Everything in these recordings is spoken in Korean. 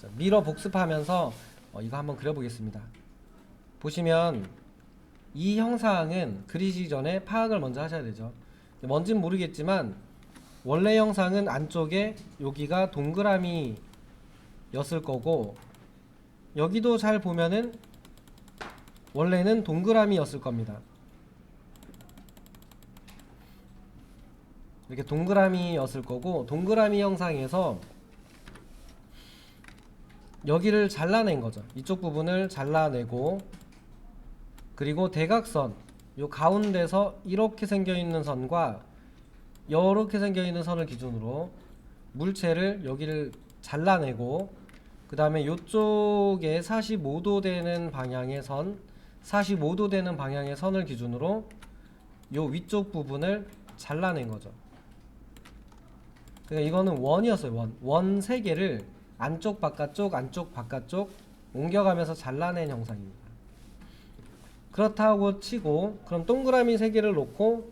자, 미러 복습하면서 이거 한번 그려보겠습니다. 보시면 이 형상은 그리시기 전에 파악을 먼저 하셔야 되죠. 뭔진 모르겠지만 원래 형상은 안쪽에 여기가 동그라미였을 거고, 여기도 잘 보면은 원래는 동그라미였을 겁니다. 이렇게 동그라미였을 거고, 동그라미 형상에서 여기를 잘라낸 거죠. 이쪽 부분을 잘라내고, 그리고 대각선 요 가운데서 이렇게 생겨있는 선과 이렇게 생겨있는 선을 기준으로 물체를 여기를 잘라내고, 그 다음에 요쪽에 45도 되는 방향의 선, 45도 되는 방향의 선을 기준으로 요 위쪽 부분을 잘라낸 거죠. 그러니까 이거는 원이었어요. 원 3개를 안쪽 바깥쪽 안쪽 바깥쪽 옮겨가면서 잘라낸 형상입니다. 그렇다고 치고, 그럼 동그라미 3개를 놓고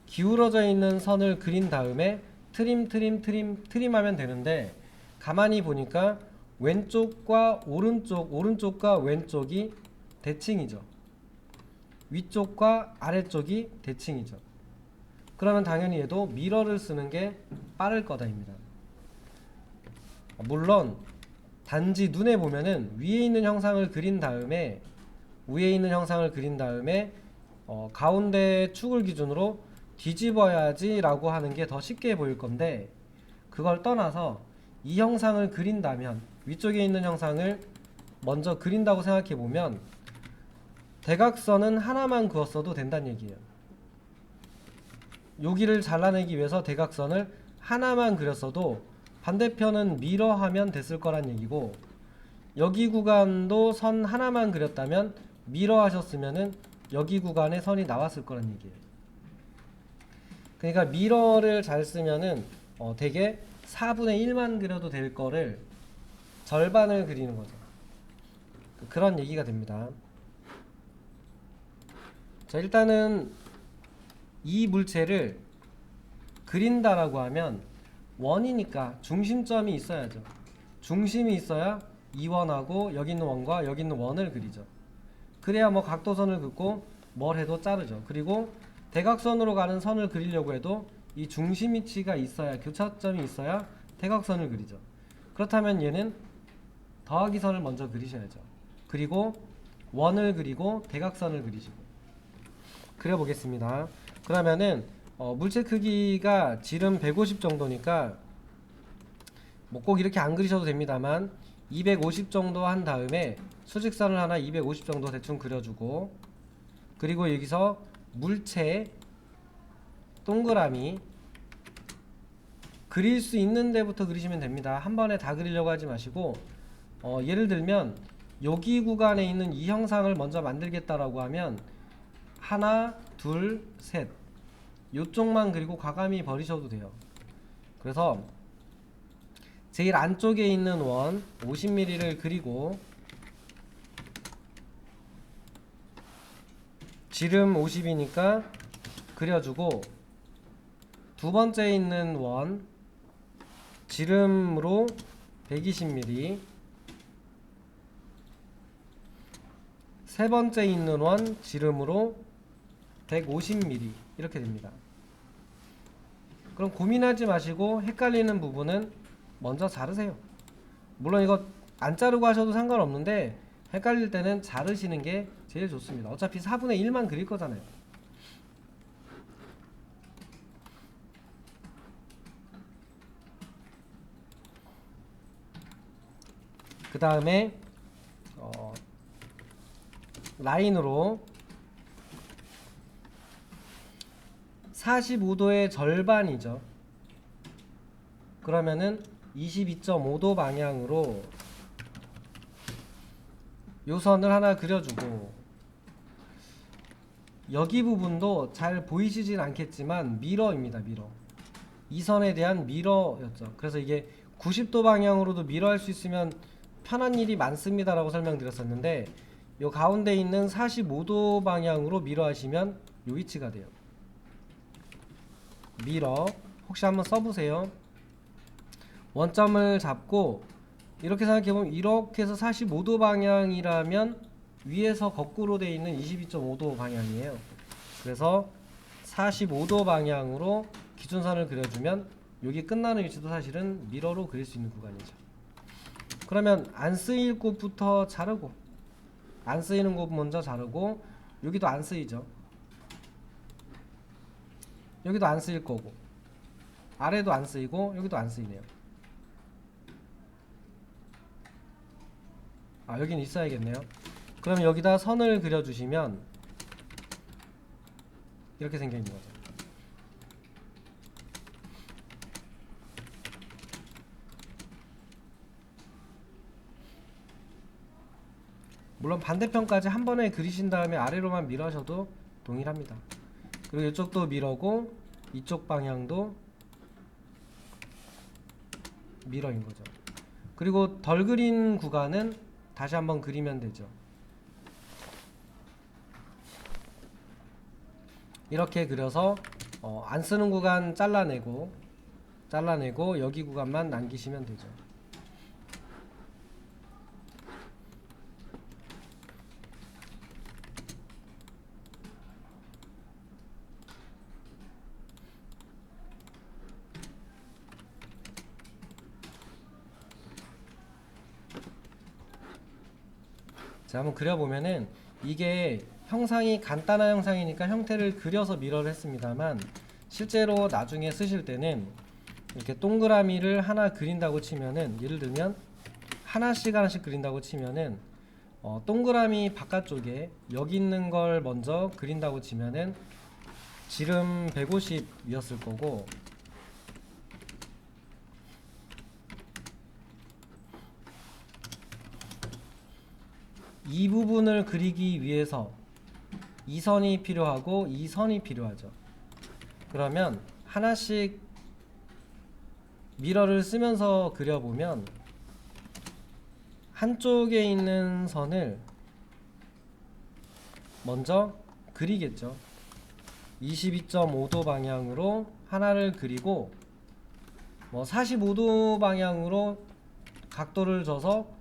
기울어져 있는 선을 그린 다음에 트림하면 되는데, 가만히 보니까 왼쪽과 오른쪽과 왼쪽이 대칭이죠. 위쪽과 아래쪽이 대칭이죠. 그러면 당연히 얘도 미러를 쓰는 게 빠를 거다입니다. 물론 단지 눈에 보면은 위에 있는 형상을 그린 다음에 가운데 축을 기준으로 뒤집어야지 라고 하는 게 더 쉽게 보일 건데, 그걸 떠나서 이 형상을 그린다면, 위쪽에 있는 형상을 먼저 그린다고 생각해 보면 대각선은 하나만 그었어도 된다는 얘기예요. 여기를 잘라내기 위해서 대각선을 하나만 그렸어도 반대편은 미러하면 됐을 거란 얘기고, 여기 구간도 선 하나만 그렸다면 미러 하셨으면은 여기 구간에 선이 나왔을 거란 얘기예요. 그러니까 미러를 잘 쓰면은 되게 4분의 1만 그려도 될 거를 절반을 그리는 거죠. 그런 얘기가 됩니다. 자, 일단은 이 물체를 그린다라고 하면 원이니까 중심점이 있어야죠. 중심이 있어야 이 원하고 여기 있는 원과 여기 있는 원을 그리죠. 그래야 뭐 각도선을 긋고 뭘 해도 자르죠. 그리고 대각선으로 가는 선을 그리려고 해도 이 중심 위치가 있어야, 교차점이 있어야 대각선을 그리죠. 그렇다면 얘는 더하기 선을 먼저 그리셔야죠. 그리고 원을 그리고 대각선을 그리시고. 그려보겠습니다. 그러면은 물체 크기가 지름 150 정도니까 뭐 꼭 이렇게 안 그리셔도 됩니다만 250 정도 한 다음에 수직선을 하나 250 정도 대충 그려주고, 그리고 여기서 물체 동그라미 그릴 수 있는 데부터 그리시면 됩니다. 한 번에 다 그리려고 하지 마시고, 예를 들면 여기 구간에 있는 이 형상을 먼저 만들겠다라고 하면 하나, 둘, 셋 요쪽만 그리고 과감히 버리셔도 돼요. 그래서 제일 안쪽에 있는 원 50mm를 그리고 지름 50이니까 그려주고, 두 번째에 있는 원 지름으로 120mm, 세 번째 있는 원 지름으로 150mm 이렇게 됩니다. 그럼 고민하지 마시고 헷갈리는 부분은 먼저 자르세요. 물론 이거 안 자르고 하셔도 상관없는데 헷갈릴 때는 자르시는 게 제일 좋습니다. 어차피 4분의 1만 그릴 거잖아요. 그 다음에 라인으로 45도의 절반이죠. 그러면은 22.5도 방향으로 요 선을 하나 그려주고, 여기 부분도 잘 보이시진 않겠지만 미러입니다. 미러. 이 선에 대한 미러였죠. 그래서 이게 90도 방향으로도 미러할 수 있으면 편한 일이 많습니다 라고 설명드렸었는데, 요 가운데 있는 45도 방향으로 미러 하시면 요 위치가 돼요. 미러 혹시 한번 써보세요. 원점을 잡고 이렇게 생각해보면 이렇게 해서 45도 방향이라면 위에서 거꾸로 되어 있는 22.5도 방향이에요. 그래서 45도 방향으로 기준선을 그려주면 여기 끝나는 위치도 사실은 미러로 그릴 수 있는 구간이죠. 그러면 안 쓰일 곳부터 자르고, 안 쓰이는 곳 먼저 자르고, 여기도 안 쓰이죠. 여기도 안 쓰일 거고, 아래도 안 쓰이고, 여기도 안 쓰이네요. 아, 여긴 있어야겠네요. 그럼 여기다 선을 그려주시면 이렇게 생겨 있는 거죠. 물론 반대편까지 한 번에 그리신 다음에 아래로만 밀어셔도 동일합니다. 그리고 이쪽도 밀어고 이쪽 방향도 밀어인 거죠. 그리고 덜 그린 구간은 다시 한번 그리면 되죠. 이렇게 그려서 안 쓰는 구간 잘라내고 여기 구간만 남기시면 되죠. 자, 한번 그려보면은 이게 형상이 간단한 형상이니까 형태를 그려서 미러를 했습니다만 실제로 나중에 쓰실 때는 이렇게 동그라미를 하나 그린다고 치면은, 예를 들면 하나씩 그린다고 치면은 동그라미 바깥쪽에 여기 있는 걸 먼저 그린다고 치면은 지름 150이었을 거고, 이 부분을 그리기 위해서 이 선이 필요하고 이 선이 필요하죠. 그러면 하나씩 미러를 쓰면서 그려보면 한쪽에 있는 선을 먼저 그리겠죠. 22.5도 방향으로 하나를 그리고 45도 방향으로 각도를 줘서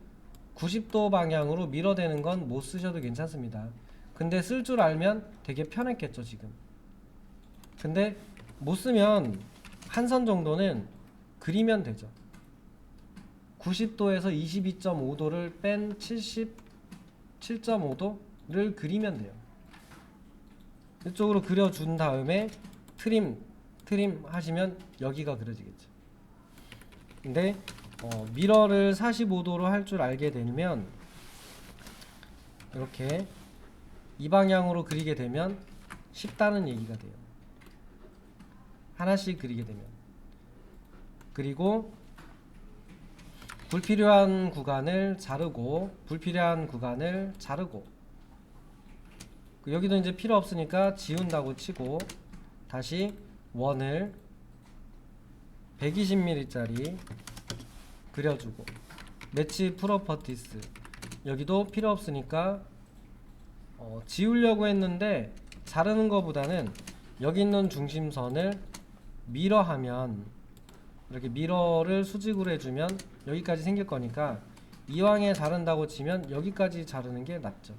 90도 방향으로 밀어대는 건 못 쓰셔도 괜찮습니다. 근데 쓸 줄 알면 되게 편했겠죠 지금. 근데 못 쓰면 한 선 정도는 그리면 되죠. 90도에서 22.5도를 뺀 77.5도를 그리면 돼요. 이쪽으로 그려준 다음에 트림 하시면 여기가 그려지겠죠. 근데 미러를 45도로 할 줄 알게 되면 이렇게 이 방향으로 그리게 되면 쉽다는 얘기가 돼요. 하나씩 그리게 되면. 그리고 불필요한 구간을 자르고 불필요한 구간을 자르고, 여기도 이제 필요 없으니까 지운다고 치고 다시 원을 120mm 짜리 그려주고, 매치 프로퍼티스 여기도 필요 없으니까 지우려고 했는데 자르는 것보다는 여기 있는 중심선을 미러하면, 이렇게 미러를 수직으로 해주면 여기까지 생길 거니까 이왕에 자른다고 치면 여기까지 자르는 게 낫죠.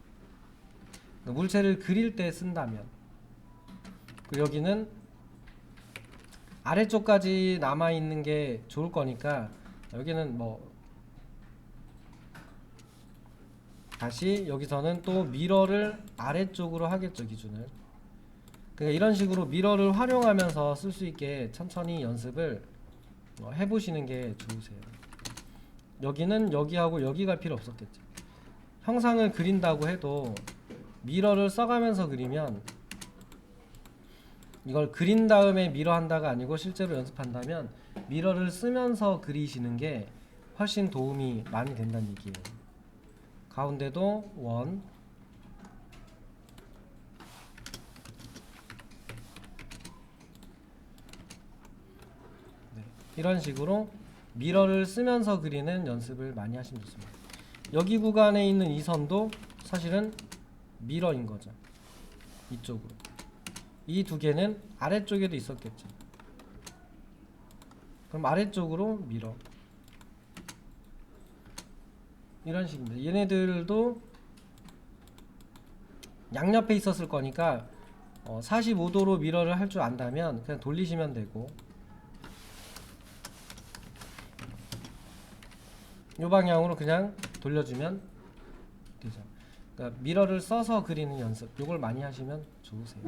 물체를 그릴 때 쓴다면. 여기는 아래쪽까지 남아있는 게 좋을 거니까 여기는 다시 여기서는 또 미러를 아래쪽으로 하겠죠, 기준을. 그러니까 이런 식으로 미러를 활용하면서 쓸 수 있게 천천히 연습을 해보시는 게 좋으세요. 여기는 여기하고 여기가 필요 없었겠죠. 형상을 그린다고 해도 미러를 써가면서 그리면, 이걸 그린 다음에 미러 한다가 아니고 실제로 연습한다면 미러를 쓰면서 그리시는 게 훨씬 도움이 많이 된다는 얘기예요. 가운데도 원, 이런 식으로 미러를 쓰면서 그리는 연습을 많이 하시면 좋습니다. 여기 구간에 있는 이 선도 사실은 미러인 거죠. 이쪽으로. 이 두 개는 아래쪽에도 있었겠죠. 그럼 아래쪽으로 미러. 이런 식입니다. 얘네들도 양옆에 있었을 거니까 45도로 미러를 할 줄 안다면 그냥 돌리시면 되고, 이 방향으로 그냥 돌려주면 되죠. 그러니까 미러를 써서 그리는 연습, 요걸 많이 하시면 좋으세요.